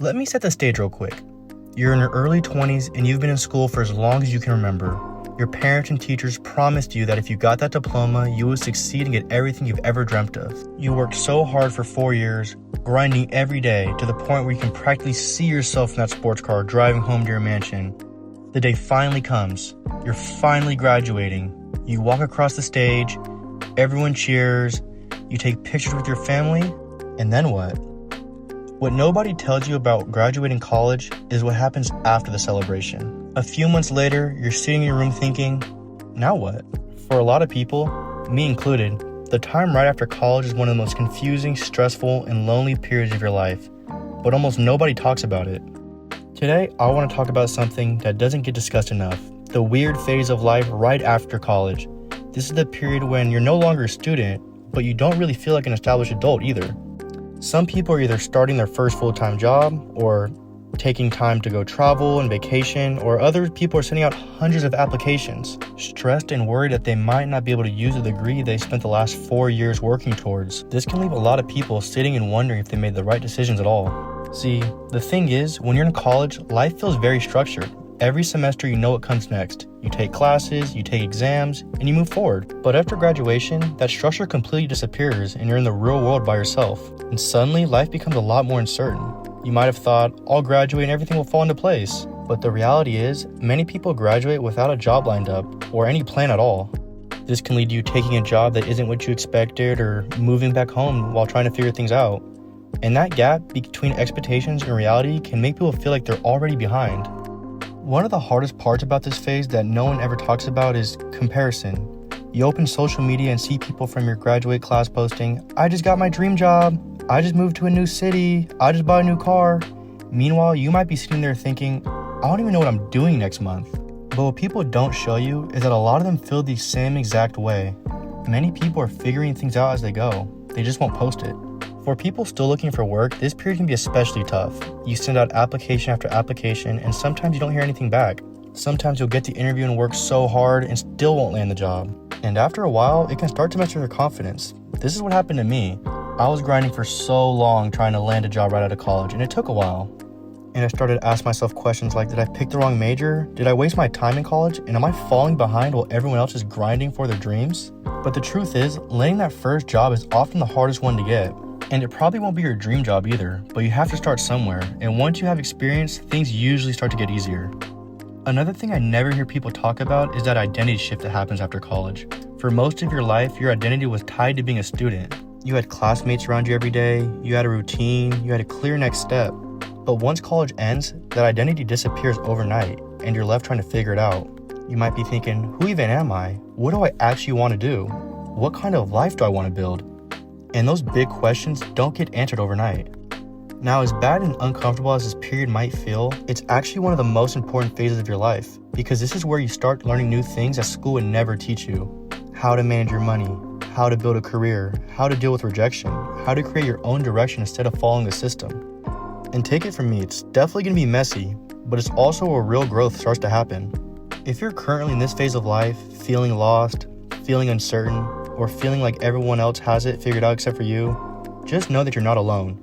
Let me set the stage real quick. You're in your early 20s and you've been in school for as long as you can remember. Your parents and teachers promised you that if you got that diploma, you would succeed and get everything you've ever dreamt of. You worked so hard for 4 years, grinding every day to the point where you can practically see yourself in that sports car driving home to your mansion. The day finally comes. You're finally graduating. You walk across the stage, everyone cheers, you take pictures with your family, and then what? What nobody tells you about graduating college is what happens after the celebration. A few months later, you're sitting in your room thinking, now what? For a lot of people, me included, the time right after college is one of the most confusing, stressful, and lonely periods of your life, but almost nobody talks about it. Today, I want to talk about something that doesn't get discussed enough, the weird phase of life right after college. This is the period when you're no longer a student, but you don't really feel like an established adult either. Some people are either starting their first full-time job, or taking time to go travel and vacation, or other people are sending out hundreds of applications, stressed and worried that they might not be able to use the degree they spent the last 4 years working towards. This can leave a lot of people sitting and wondering if they made the right decisions at all. See, the thing is, when you're in college, life feels very structured. Every semester you know what comes next. You take classes, you take exams, and you move forward. But after graduation, that structure completely disappears and you're in the real world by yourself. And suddenly, life becomes a lot more uncertain. You might have thought, I'll graduate and everything will fall into place. But the reality is, many people graduate without a job lined up or any plan at all. This can lead to you taking a job that isn't what you expected or moving back home while trying to figure things out. And that gap between expectations and reality can make people feel like they're already behind. One of the hardest parts about this phase that no one ever talks about is comparison. You open social media and see people from your graduate class posting, I just got my dream job, I just moved to a new city, I just bought a new car. Meanwhile, you might be sitting there thinking, I don't even know what I'm doing next month. But what people don't show you is that a lot of them feel the same exact way. Many people are figuring things out as they go. They just won't post it. For people still looking for work, this period can be especially tough. You send out application after application, and sometimes you don't hear anything back. Sometimes you'll get the interview and work so hard and still won't land the job. And after a while, it can start to mess with your confidence. This is what happened to me. I was grinding for so long trying to land a job right out of college, and it took a while. And I started to ask myself questions like, did I pick the wrong major? Did I waste my time in college? And am I falling behind while everyone else is grinding for their dreams? But the truth is, landing that first job is often the hardest one to get. And it probably won't be your dream job either, but you have to start somewhere. And once you have experience, things usually start to get easier. Another thing I never hear people talk about is that identity shift that happens after college. For most of your life, your identity was tied to being a student. You had classmates around you every day, you had a routine, you had a clear next step. But once college ends, that identity disappears overnight, and you're left trying to figure it out. You might be thinking, who even am I? What do I actually want to do? What kind of life do I want to build? And those big questions don't get answered overnight. Now, as bad and uncomfortable as this period might feel, it's actually one of the most important phases of your life, because this is where you start learning new things that school would never teach you. How to manage your money, how to build a career, how to deal with rejection, how to create your own direction instead of following the system. And take it from me, it's definitely going to be messy, but it's also where real growth starts to happen. If you're currently in this phase of life, feeling lost, feeling uncertain, or feeling like everyone else has it figured out except for you, just know that you're not alone.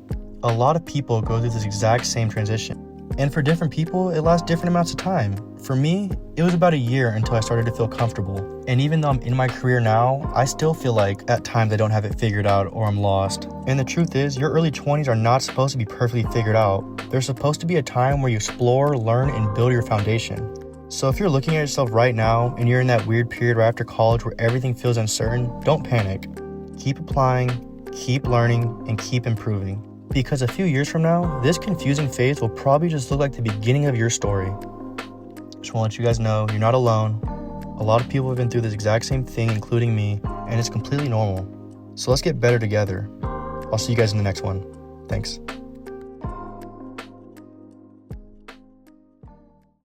A lot of people go through this exact same transition. And for different people, it lasts different amounts of time. For me, it was about a year until I started to feel comfortable. And even though I'm in my career now, I still feel like at times I don't have it figured out or I'm lost. And the truth is, your early 20s are not supposed to be perfectly figured out. They're supposed to be a time where you explore, learn, and build your foundation. So if you're looking at yourself right now and you're in that weird period right after college where everything feels uncertain, don't panic. Keep applying, keep learning, and keep improving. Because a few years from now, this confusing phase will probably just look like the beginning of your story. Just want to let you guys know, you're not alone. A lot of people have been through this exact same thing, including me, and it's completely normal. So let's get better together. I'll see you guys in the next one. Thanks.